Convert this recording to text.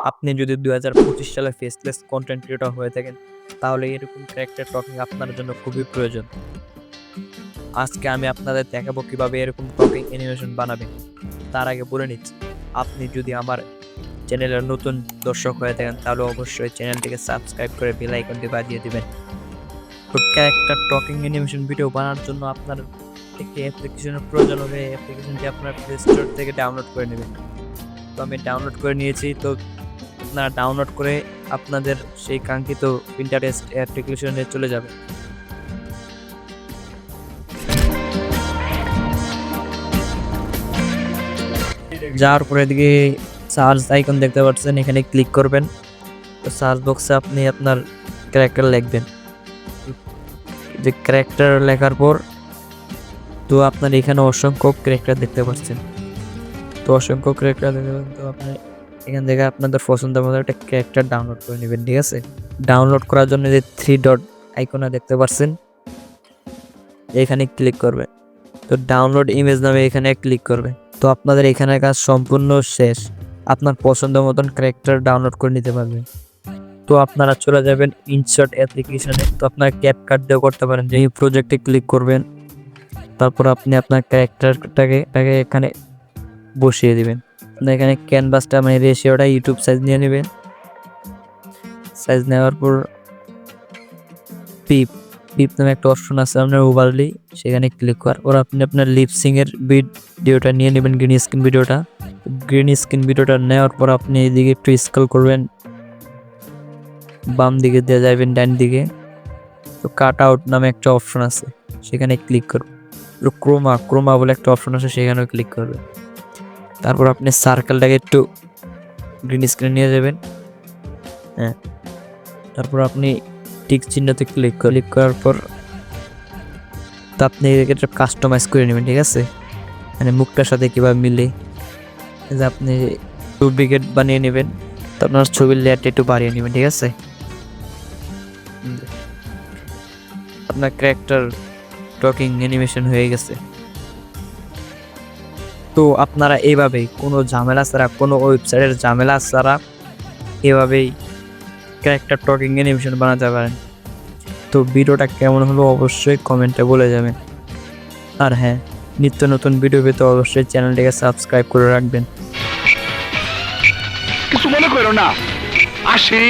আপনি যদি 2025 সালে ফেসলেস কন্টেন্ট ক্রিয়েটর হয়ে থাকেন তাহলে এরকম ক্যারেক্টার টকিং আপনার জন্য খুবই প্রয়োজন। আজকে আমি আপনাদের দেখাবো কিভাবে এরকম টকিং অ্যানিমেশন বানাবেন। তার আগে বলে নিচ্ছি, আপনি যদি আমার চ্যানেলের নতুন দর্শক হয়ে থাকেন তাহলে অবশ্যই চ্যানেলটিকে সাবস্ক্রাইব করে বেল আইকনটি বাজিয়ে দিবেন। তো ক্যারেক্টার টকিং অ্যানিমেশন ভিডিও বানানোর জন্য আপনার একটি অ্যাপ্লিকেশনের প্রয়োজন হবে। অ্যাপ্লিকেশনটি আপনার প্লে স্টোর থেকে ডাউনলোড করে নেবেন। তো আমি ডাউনলোড করে নিয়েছি। তো আপনারা ডাউনলোড করে আপনাদের সেই কাঙ্ক্ষিত পিন্টারেস্ট অ্যাপ্লিকেশনে চলে যাবে। যাওয়ার পরে এদিকে সার্চ আইকন দেখতে পাচ্ছেন, এখানে ক্লিক করবেন। তো সার্চ বক্সে আপনি আপনার ক্যারেক্টার লিখবেন। যে ক্যারেক্টার লেখার পর তো আপনার এখানে অসংখ্য ক্যারেক্টার দেখতে পাচ্ছেন। তো অসংখ্য ক্যারেক্টার দেখতে পাচ্ছেন। তো আপনি এখান থেকে আপনাদের পছন্দের মতো একটা ক্যারেক্টার ডাউনলোড করে নেবেন, ঠিক আছে? ডাউনলোড করার জন্য যে 3 ডট আইকনে দেখতে পাচ্ছেন, এখানে ক্লিক করবে। তো ডাউনলোড ইমেজ নামে এখানে ক্লিক করবে। তো আপনাদের এখানে কাজ সম্পূর্ণ শেষ। আপনার পছন্দ মতন ক্যারেক্টার ডাউনলোড করে নিতে পারবেন। তো আপনারা চলে যাবেন ইনসার্ট অ্যাপ্লিকেশনে। তো আপনার ক্যাপকাট দিয়ে করতে পারেন। যে এই প্রজেক্টে ক্লিক করবেন, তারপর আপনি আপনার ক্যারেক্টারটাকে এখানে বসিয়ে দিবেন। এখানে ক্যানভাসটা মানে রেশিওটা ইউটিউব সাইজ নিয়ে নেবেন। সাইজ নেওয়ার পর পিপ নামে একটা অপশন আছে আপনার ওভারলি, সেখানে ক্লিক করার পর আপনি আপনার লিপসিং এর ভিডিওটা নিয়ে নেবেন, গ্রিন স্ক্রিন ভিডিওটা। গ্রিন স্ক্রিন ভিডিওটা নেওয়ার পর আপনি এদিকে একটু স্ক্রল করবেন, বাম দিকে দিয়ে যাবেন ডান দিকে। তো কাট আউট নামে একটা অপশন আছে, সেখানে ক্লিক করবেন। ক্রোমা বলে একটা অপশন আছে, সেখানেও ক্লিক করবেন। তারপর আপনি সার্কেলটাকে একটু গ্রিন স্ক্রিনে নিয়ে যাবেন। হ্যাঁ, তারপর আপনি টিক চিহ্নতে ক্লিক করার পর তো আপনি এটা কাস্টমাইজ করে নেবেন, ঠিক আছে? মানে মুখটার সাথে কীভাবে মিলে যে আপনি ডুপ্লিকেট বানিয়ে নেবেন। তো আপনার ছবির লেয়ারটা একটু বাড়িয়ে নেবেন, ঠিক আছে? আপনার ক্যারেক্টার টকিং অ্যানিমেশন হয়ে গেছে। তো আপনারা এইভাবেই কোনো ঝামেলা ছাড়া, কোনো ওয়েবসাইটের ঝামেলা ছাড়া এভাবেই ক্যারেক্টার টকিং অ্যানিমেশন বানাতে পারেন। তো ভিডিওটা কেমন হলো অবশ্যই কমেন্টে বলে যাবেন। আর হ্যাঁ, নিত্য নতুন ভিডিও পেতে অবশ্যই চ্যানেলটিকে সাবস্ক্রাইব করে রাখবেন। কিছু মনে করো না, আসি।